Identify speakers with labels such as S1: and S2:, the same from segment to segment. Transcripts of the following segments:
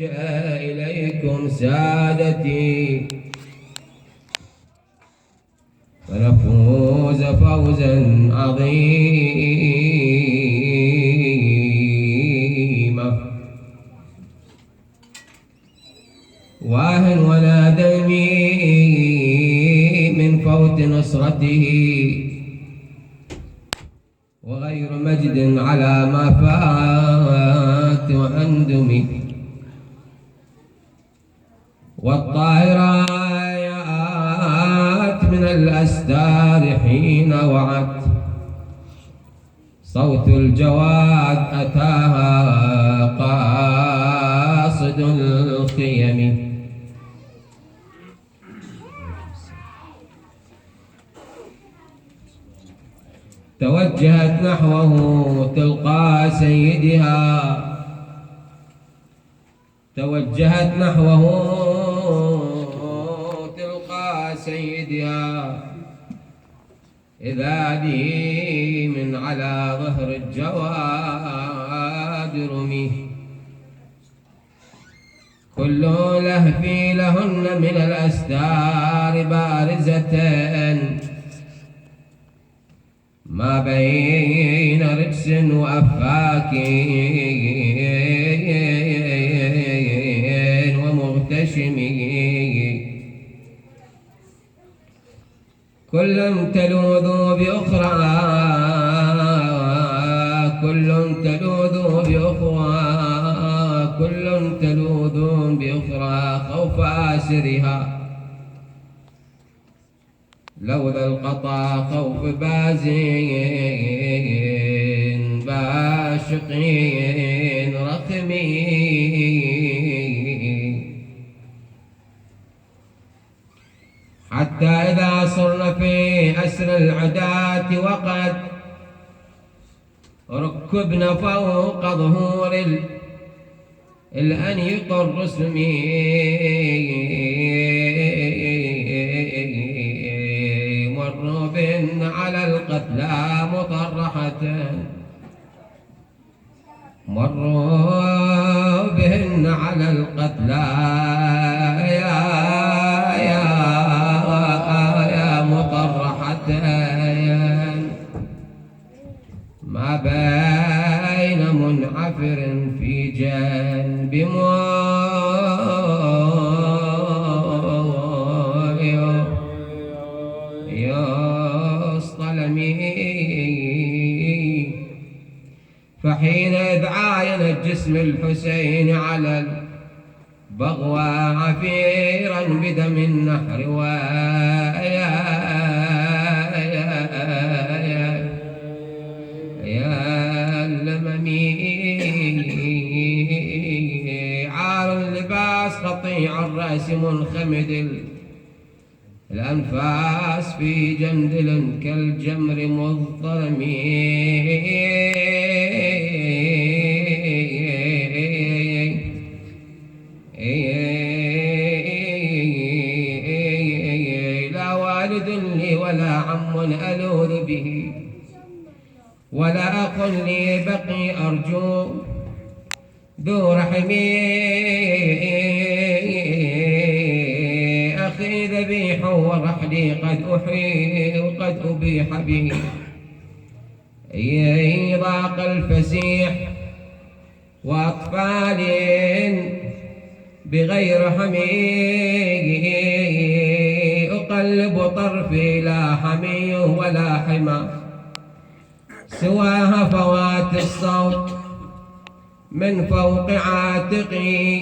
S1: جاء إليكم سادتي فنفوز فوزا عظيما. واه ولا دمي من فوت نصرته وغير مجد على ما فات وأندمي. والطائرات من الأستار حين وعت صوت الجواد أتاها قاصد الخيم. توجهت نحوه تلقى سيدها توجهت نحوه تلقى سيدها إذا به من على ظهر الجواد رمي. كل لهفي لهن من الأستار بارزة ما بين رجس وأفاك ومغتشم. كل تلوذ بأخرى كل تلوذ بأخرى كل تلوذ بأخرى خوف آسرها لوذ القطا خوف بازين باشقين رخمين. حتى إذا صرنا في أسر العداة وقد ركبنا فوق ظهور الأنيق الرسمي مروا بن على القتلى مطرحة مروا بهن على القتلى يا مطرحة ما بين منعفر في جنب فحين إذ عاين الجسم الحسين على البغوى عفيرا بدم النحر يا اللممي عار اللباس قطيع الرأس منخمد الأنفاس في جندل كالجمر مضطرم. لا والد لي ولا عم ألوذ به ولا أخ لي بقي أرجو ذو رحمي. أخي ذبيح ورحلي قد أحيي وقد أبيح به ضاق الفسيح وأطفال بغير حمي. أقلب طرفي لا حمي ولا حمى سواها فوات الصوت من فوق عاتقي.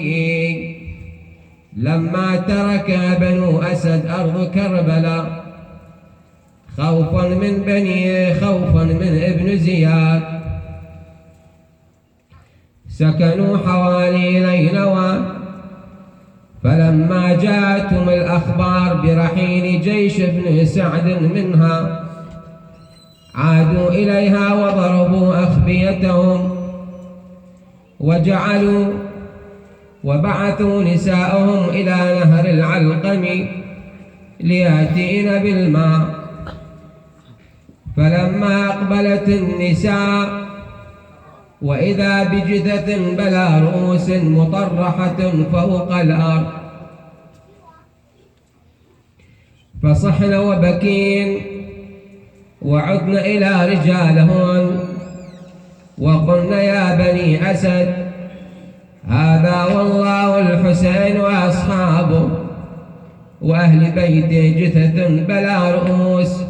S1: لما ترك بنو أسد أرض كربلاء خوفا من ابن زياد سكنوا حوالي نينوى. فلما جاءتهم الأخبار برحيل جيش ابن سعد منها عادوا إليها وضربوا أخبيتهم وبعثوا نساءهم إلى نهر العلقم ليأتين بالماء. فلما أقبلت النساء وإذا بجثث بلا رؤوس مطرحة فوق الأرض. فصحن وبكين وعدن إلى رجالهن وقلن يا بني أسد هذا والله الحسين وأصحابه وأهل بيته جثث بلا رؤوس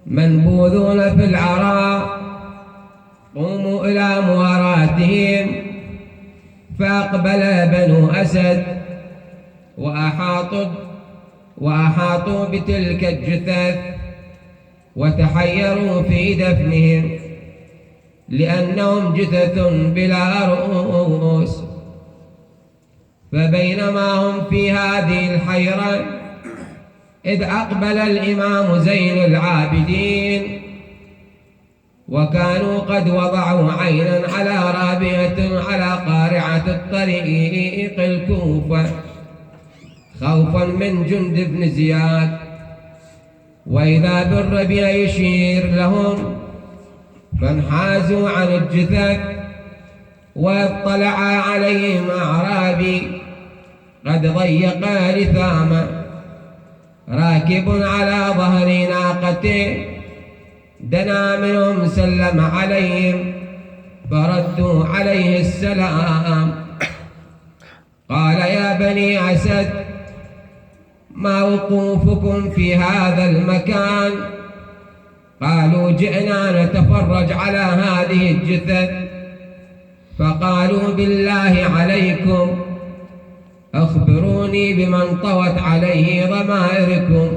S1: منبوذون في العراء، قوموا إلى مواراتهم. فأقبل بنو أسد وأحاطوا بتلك الجثث وتحيروا في دفنهم لأنهم جثث بلا رؤوس. فبينما هم في هذه الحيرة إذ أقبل الإمام زين العابدين، وكانوا قد وضعوا عينا على رابية على قارعة الطريق الكوفة خوفا من جند بن زياد، وإذا بالربيع يشير لهم، فانحازوا عن الجثث واطلع عليهم أعرابي قد ضيق لثامه راكب على ظهر ناقته، دنا منهم سلم عليهم فردوا عليه السلام. قال يا بني أسد ما وقوفكم في هذا المكان؟ قالوا جئنا نتفرج على هذه الجثث. فقالوا بالله عليكم أخبروني بمن طوت عليه ضمائركم.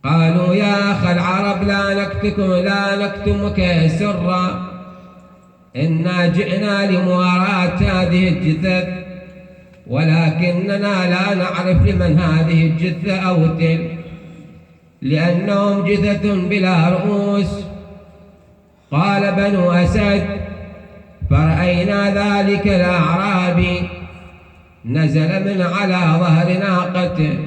S1: قالوا يا أخ العرب لا نكتمك سرا، إنا جئنا لمواراة هذه الجثث، ولكننا لا نعرف لمن هذه الجثة أو تلك، لأنهم جثث بلا رؤوس. قال بنو أسد فرأينا ذلك الأعرابي نزل من على ظهر ناقته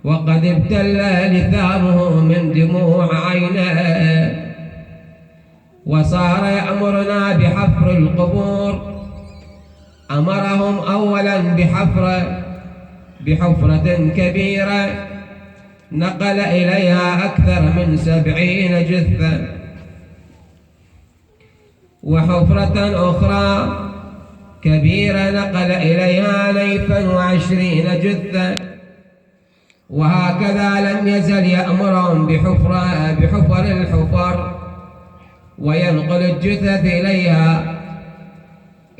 S1: وقد ابتل لثامه من دموع عينه، وصار يأمرنا بحفر القبور. أمرهم أولا بحفرة كبيرة نقل إليها أكثر من 70 جثة، وحفرة أخرى كبيرة نقل إليها 20 جثة، وهكذا لم يزل يأمرهم بحفر الحفر وينقل الجثث إليها،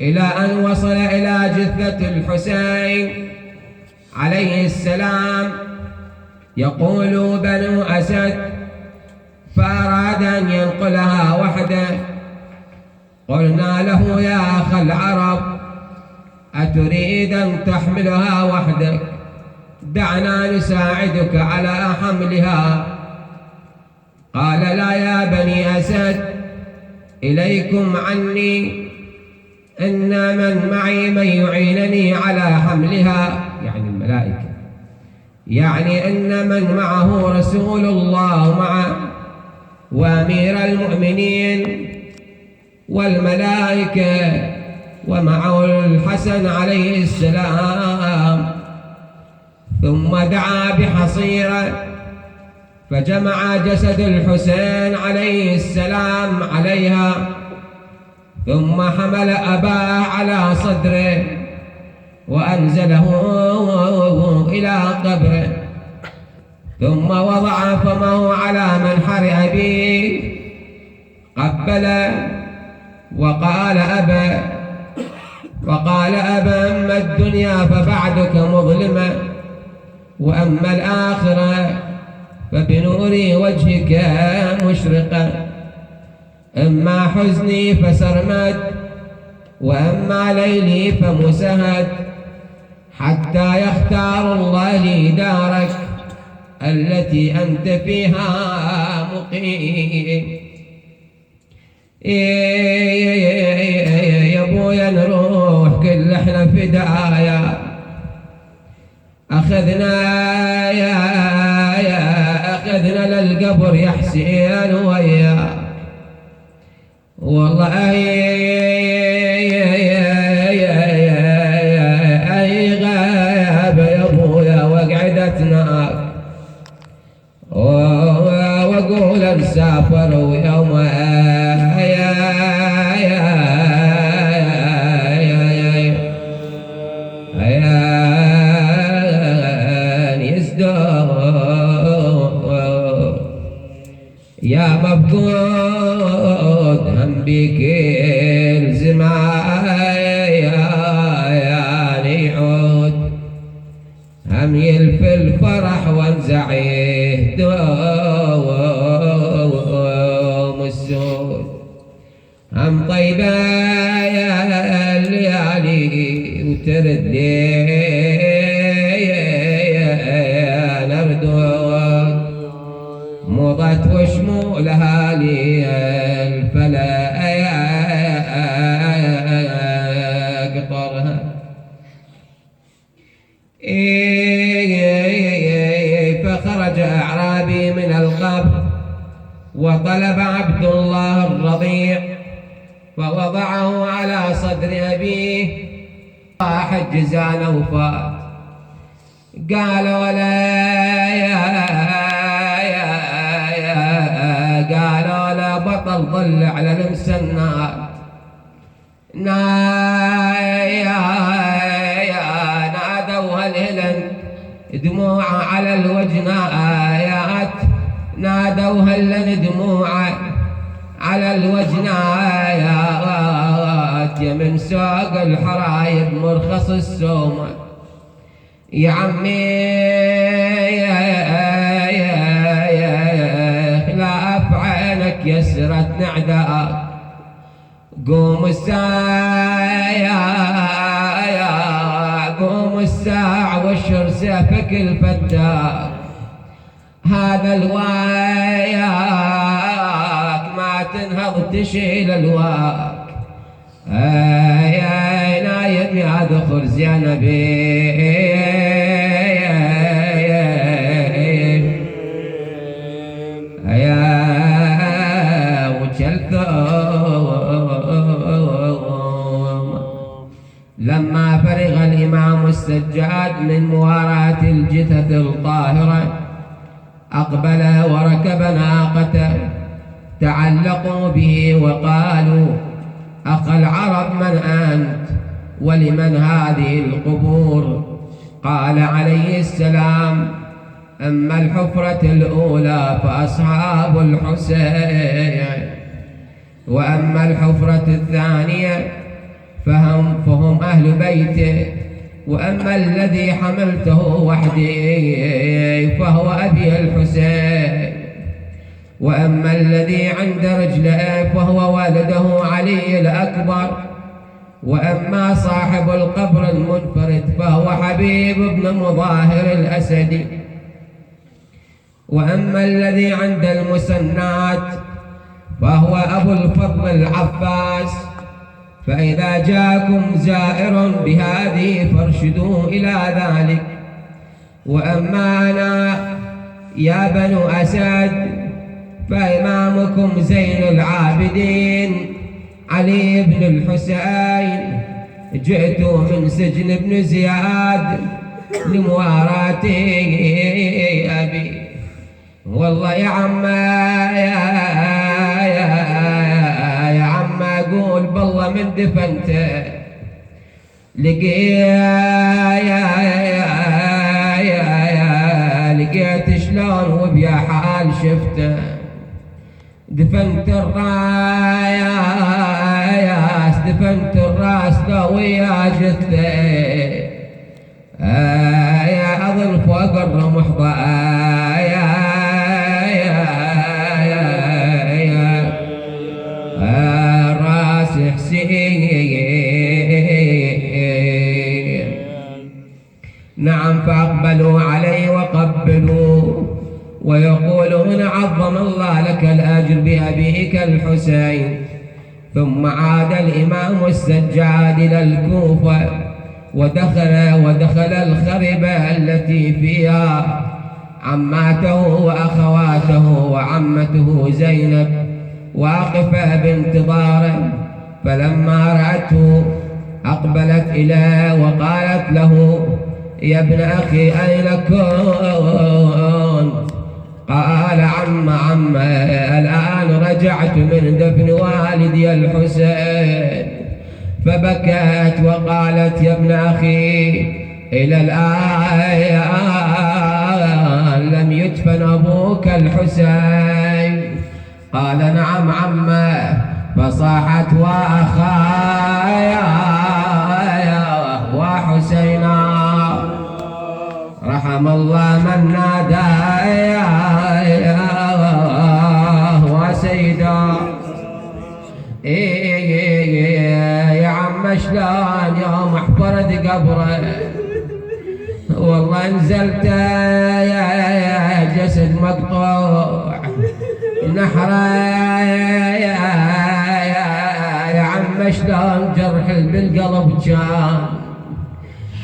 S1: إلى أن وصل إلى جثة الحسين عليه السلام. يقول بنو أسد فأراد أن ينقلها وحده. قلنا له يا أخ العرب أتريد أن تحملها وحدك؟ دعنا نساعدك على حملها. قال لا يا بني أسد إليكم عني، إن من معي من يعينني على حملها، يعني الملائكة، يعني إن من معه رسول الله معه وأمير المؤمنين والملائكة ومعه الحسن عليه السلام. ثم دعا بحصيرة فجمع جسد الحسين عليه السلام عليها، ثم حمل أباه على صدره وأنزله إلى قبره، ثم وضع فمه على منحر أبيه قبله وقال أبا أما الدنيا فبعدك مظلمة، وأما الآخرة فبنور وجهك مشرقة، أما حزني فسرمد وأما ليلي فمسهد، حتى يختار الله لي دارك التي أنت فيها مقيم. يا ابويا نروح كل احنا فدايا، أخذنا للقبر يا حسين ويا والله أي غاب يا أبويا وقعدتنا وأقول نسافر ويوم يا مفقود هم بك الزمان يعود هم يلفي الفرح وانزعيه دوم السود هم طيبة يا الليالي وترد لي مضت وشمولها لي الفلا قطرها فخرج أعرابي من القبر وطلب عبد الله الرضيع فوضعه على صدر أبيه حجزان وفات قال قالوا لا بطل ظل على المسنات نادوها الهلن دموع على الوجنات نادوها الهلن دموع على الوجنات يا من سوق الحرايب مرخص السومة يا عمي يسرت نعداك قوم الساعة واشر سيفك الفتاك هذا الواياك ما تنهض تشيل الواك يا نايم يا دخل زينبي لما فرغ الإمام السجاد من مواراة الجثث الطاهرة أقبل وركب ناقته تعلقوا به وقالوا أخا العرب من أنت ولمن هذه القبور قال عليه السلام أما الحفرة الأولى فأصحاب الحسين وأما الحفرة الثانية فهم أهل بيته وأما الذي حملته وحدي فهو أبي الحسين وأما الذي عند رجله فهو والده علي الأكبر وأما صاحب القبر المنفرد فهو حبيب بن مظاهر الأسدي وأما الذي عند المسنات فهو أبو الفضل العباس فإذا جاءكم زائر بهذه فارشدوه إلى ذلك وأما أنا يا بنو أسد فإمامكم زين العابدين علي بن الحسين جئت من سجن ابن زياد لمواراة أبي والله يا عم أقول بالله من دفنته لقيت شلون وبيا حال شفته دفنت الراس لو ويا جثه أظل فوق الرمح راس حسين نعم فأقبلوا عليه وقبلوا ويقولون عظم الله لك الأجر بأبيك الحسين ثم عاد الإمام السجاد إلى الكوفة ودخل الخربة التي فيها عماته وأخواته وعمته زينب واقفة بانتظاره، فلما رأته أقبلت إليه وقالت له: يا ابن أخي أين كنت؟ قال: عم الآن رجعت من دفن والدي الحسين. فبكت وقالت: يا ابن أخي إلى الآن لم يدفن أبوك الحسين؟ قال: نعم عمه. فصاحت: وأخايا وحسينا، رحم الله من نادى وسيدا. يا عم شلون يوم حفرت قبره والله نزلت يا جسد مقطوع نحره، يا عم شلون جرح بالقلب كان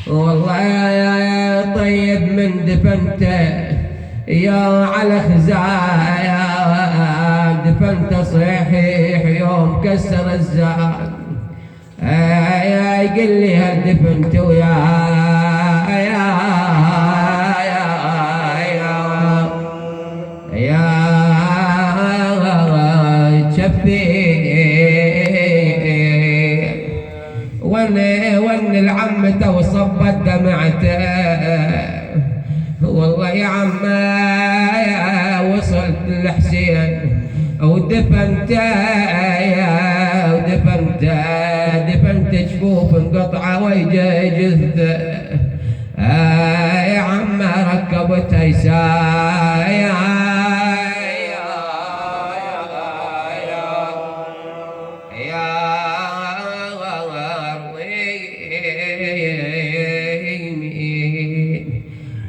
S1: والله يا طيب من دفنته يا على خزايا، دفنت صحيح يوم كسر الزاد. يقول لي هل دفنت يا شفي ون العمته وصبت دمعته. والله يا عم وصلت للحسين ودفنت جفوف انقطعه ويجي جثته. يا عم ركبت يسايا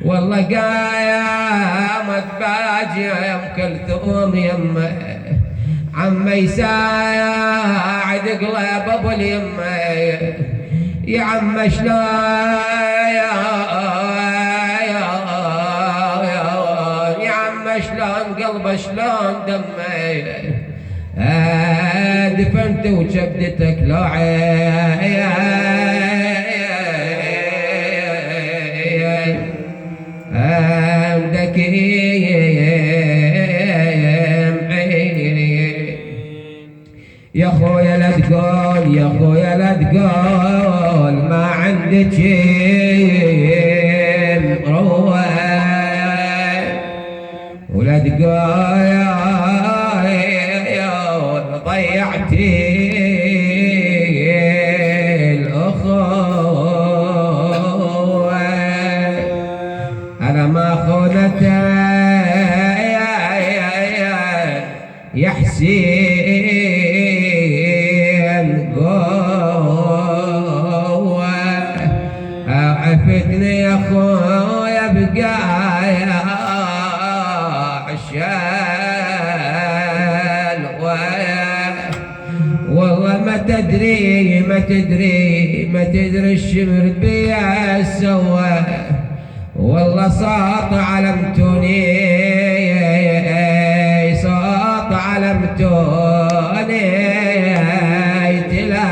S1: والله قامت باجي يا ام كلثوم يمه عمي ساعد قلب ابو اليمه. يا عم شلون يا عم شلون قلبه شلون دمه، دفنت وشبدتك لو عندك يا خويا لا تقول، يا خويا لا تقول ما عندك مروه، ولا تقول ضيعتي الأخوة. أنا ما خونته يا حسين قوة، عفتني يا خويا بقايا عشان والله ما تدري الشمر بيا سوى، والله صاط علمتوني تلا.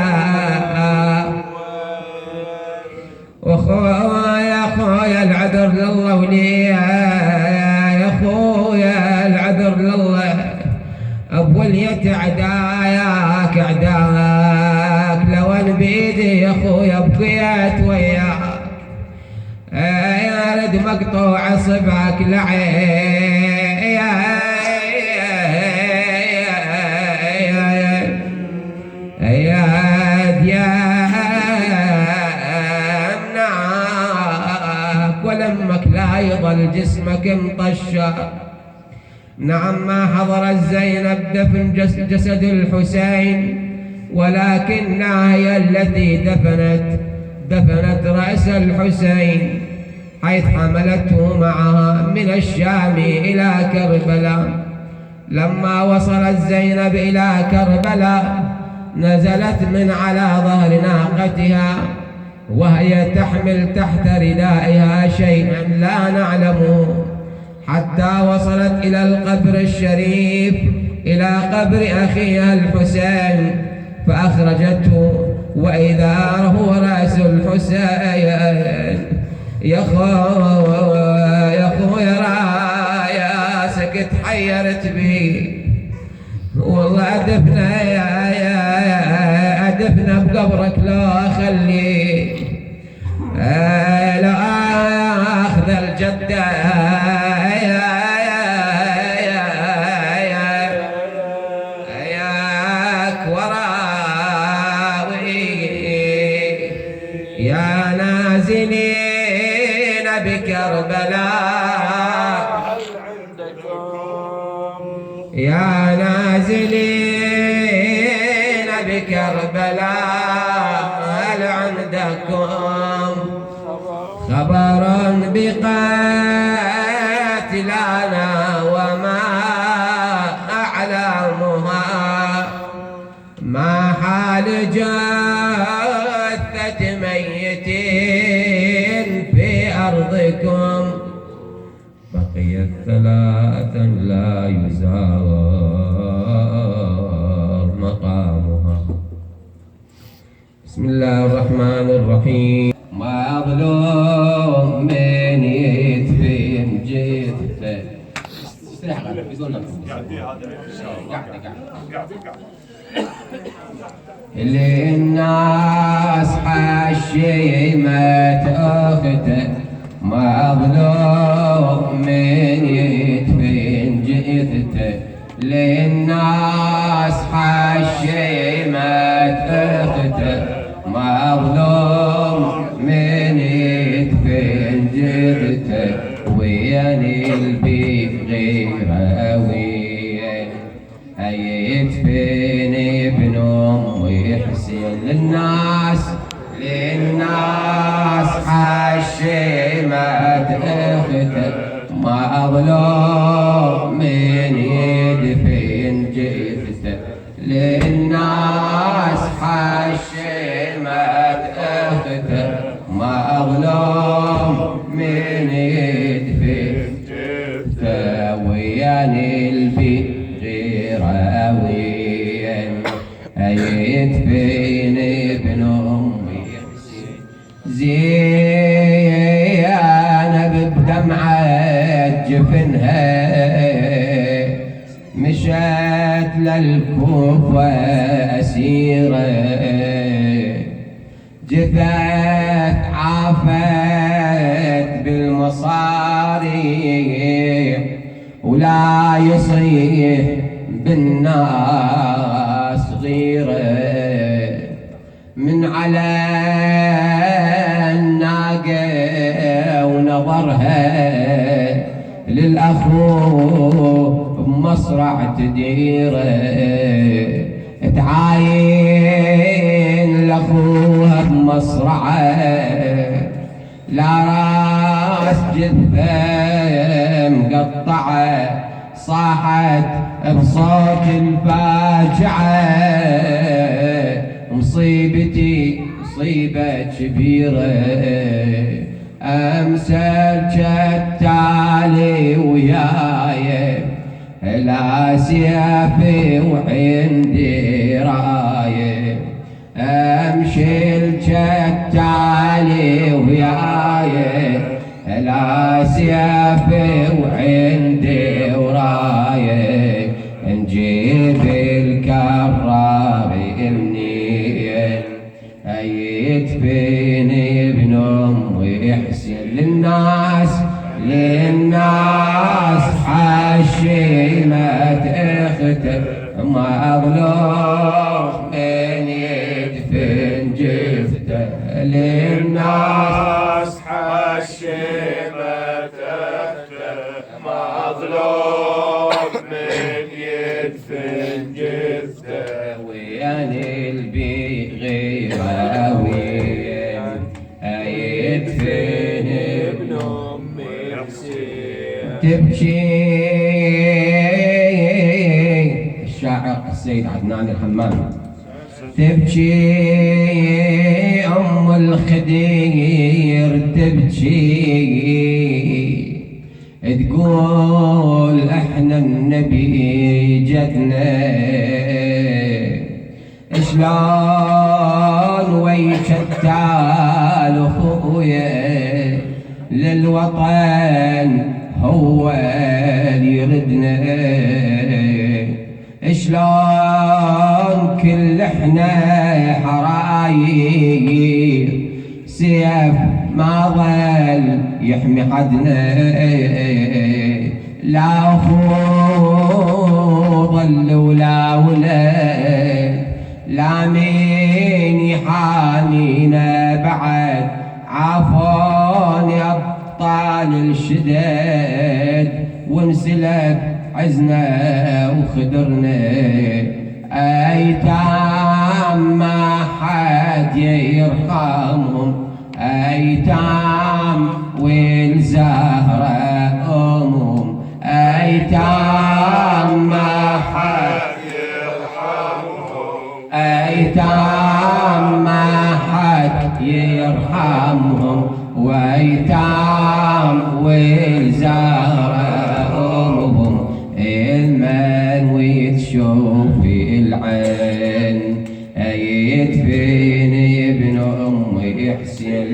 S1: وخويا خويا العذر لله ولي، يا خويا العذر لله، بوليت عداك لو ان بيدي يا خويا بقيت وياك، يا رد مقطوع صبعك لعين يا ديانك، ولمك لا يظل جسمك مطشر. نعم ما حضرت زينب دفن جسد الحسين، ولكنها هي التي دفنت رأس الحسين، حيث حملته معها من الشام إلى كربلاء. لما وصلت زينب إلى كربلاء نزلت من على ظهر ناقتها وهي تحمل تحت ردائها شيئا لا نعلمه، حتى وصلت إلى القبر الشريف إلى قبر أخيها الحسين فأخرجته وإذا هو رأس الحسين. يا خويا راسك تحيرت بي والله أدفنا بقبرك لو أخلي لا أخذ الجدة ياك وراوي يا نازلين بكربلاء يا نازلين بكربلاء هل عندكم خبر بقاتلنا وما أعلامها ما حال جثة ميتين في أرضكم بقيت ثلاثا لا يزار مقامها. بسم الله الرحمن الرحيم. ما أظلم من يدفن جثته للناس حشيمة أخته ما أظلم من يدفن جثته للناس حشيمة أخته ما أظلم من يدفن جثته وين البيت غيره وين يدفن ابن أم ويحسن للناس حشيمة أخته ما أظلم من يدفن جثته للناس حشيمة أخته ما أظلم من يدفن جثته ويان البيت غيره وين يدفن ابن أمي زينب بدمعة جفنها مشت للكوفة أسيرة جثث عافت بالمصاري ولا يصيح بالناس غيره من على الناقة ونظرها للأخو بمصرع تديره تعاين لأخوها بمصرعه لا راس جثة مقطعه صاحت بصوت الفاجعة مصيبتي مصيبة كبيرة أمثل التالي وياي لا سيفي وعندي راية أمشي التالي وياي لا سيفي وعندي وراية نجيب الكرار منين يدفن ابن أم ويحسن للناس حشيمة أخته ما أظلم من يدفن جثته للناس حشيمة أخته ما أظلم من يدفن جثته ويان البيت غيره وين يدفن ابن أمي تبكي الشاعر السيد عدنان الحمامي تبكي أم الخدير تبكي تقول احنا النبي جدنا شلون ويشتال اخويا للوطن هو اللي يردنا شلون كل احنا حرايق سيف ما ظل يحمي حدنا لا اخو ظل ولا ولد لا مين يحامينا بعد عافوني ابطال الشدد وانسلب عزنا وخدرنا ايتام ما حد يرحمهم ايتام والزهرة امهم ايتام ما حد يرحمهم ايتام ما حد يرحمهم وايتام والزهرة امهم المن ويتشوف العين يدفن ابن امي حسين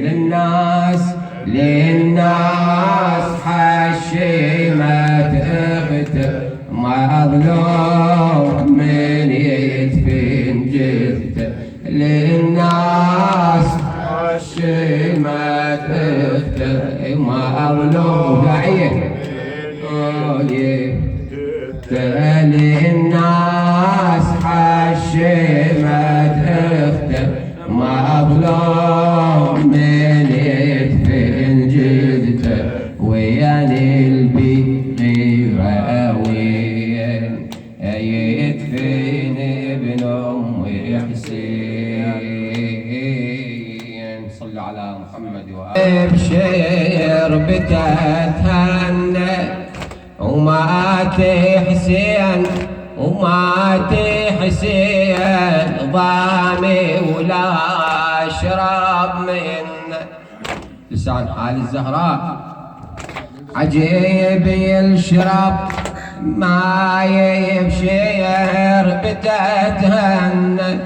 S1: للناس حشيمة اخته مظلوم من يدفن جثته للناس حشيمة اخته مظلوم داعية للناس حشيمة اخته مظلوم من يدفن جثته ويان البغيرة وين يدفن ابن امي حسين صلوا على محمد وآله بشير بتتهنى وماتي حسين ضامي ولا اشرب من لسان حال الزهراء عجيب الشرب ما يبشير بتتهنى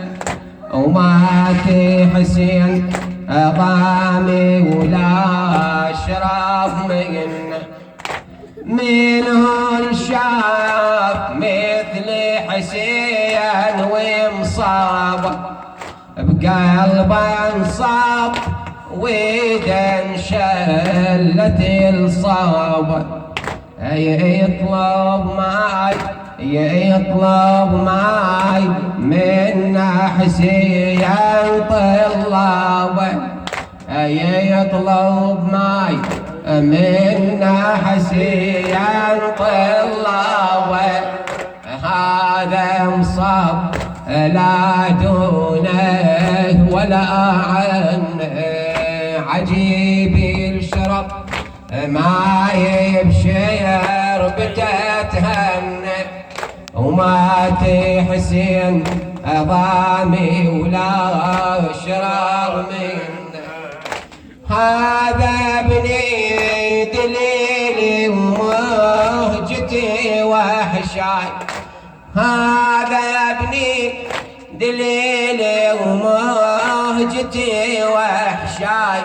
S1: وماتي حسين ضامي ولا اشرب منه الشاف مثل حسين ومصاب بقلبه انصاب ويده انشلت الصاب يطلب معي من حسين طلابه يطلب معي من حسين طلابه هذا مصاب لا دونه ولا عنه عجيب الشرب ما يبشير بتتهنى وماتي حسين ضامي ولا شرب منه هذا ابني دليلي ومهجتي وحشاي هذا ابني دليلي ومهجتي وحشاي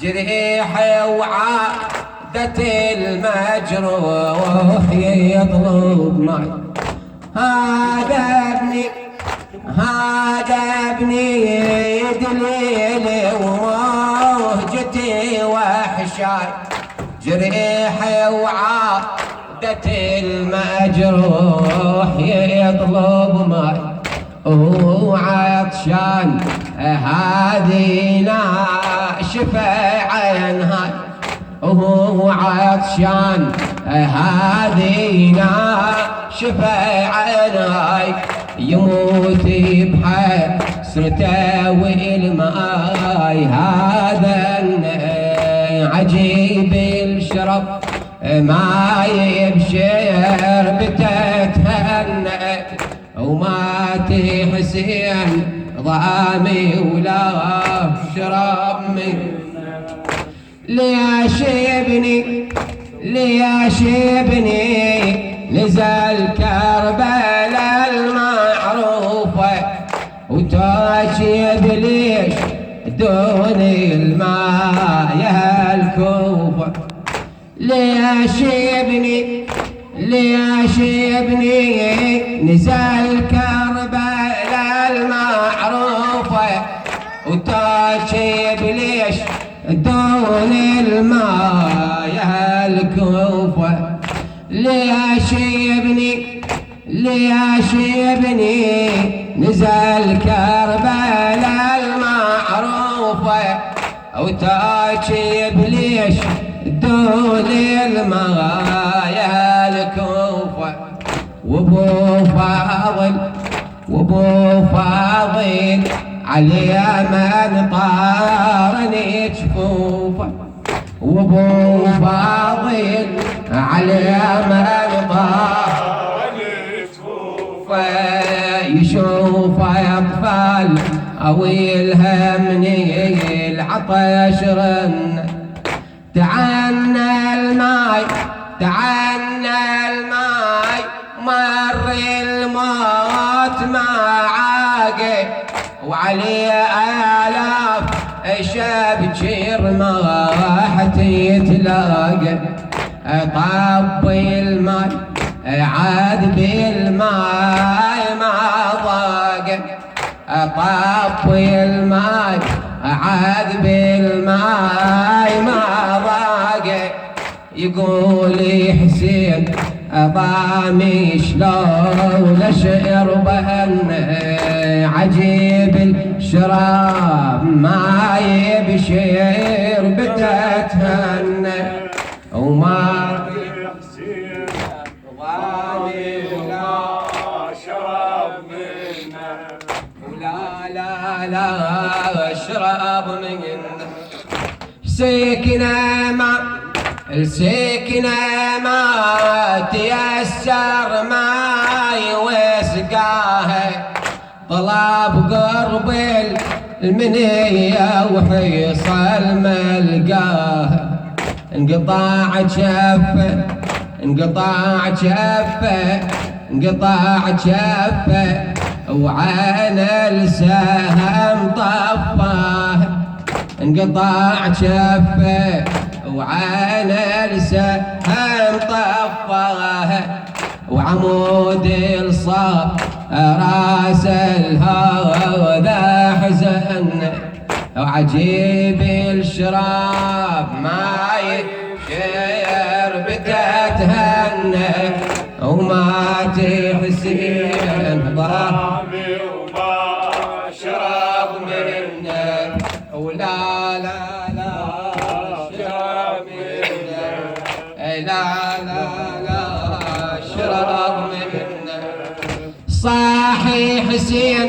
S1: جريحي وعادة المجروح يطلب معي هذا ابني دليلي ومهجتي وحشاي جريحي وعادة المجروح يطلب معي وعطشان هذه ناشفة عينها وعطشان هذه ناشفة عينها يموت بحسرته والماي هذا عجيب الشرب ما يبشر بتتهنى وماتي حسين ضامي ولا شرب من ليش ابني نزل كربلاء المعروفة وتاجي بليش دون الماء يا الكوفة. ليش ابني ليش ابني نزل كربلاء المعروفة وتاجي بليش دون الماء يا الكوفة. ليش ابني ليش ابني نزل كربلاء المعروفة وتاجي بليش دون الماء يا الكوفة. وابو فاضل علي من طارني جفوفه. وابو فاضل علي من طارني جفوفه يشوف اطفال اويلها من العطش رن. تعنا الماي مر الموت معاقه وعلي آلاف شبجير ما حتى يتلاقى. طب الماي عاد بالماي ما ضاقه. طب الماي عاد بالماي ما ضاقه. يقول حسين ضامي شلون اشعر بان عجيب الشراب ما يبشر بتتهنى. وما حسين ضامي ولا شراب منه ولا لا لا اشرب منه. السكنة ما تيسر ما يوسقاها. طلب قرب المنية وحيصل ملقاها. انقطاع جفه وعين السهم طفاه. انقطاع جفه وعين السهم طفاه. وعمود الصاب راس الهوى حزن. وعجيب الشراب ما يشير بتتهنى. وما تحسين ضامي وما شرب منه ولا لا لا شرب منه. لا لا لا شرب منه. صاحي حسين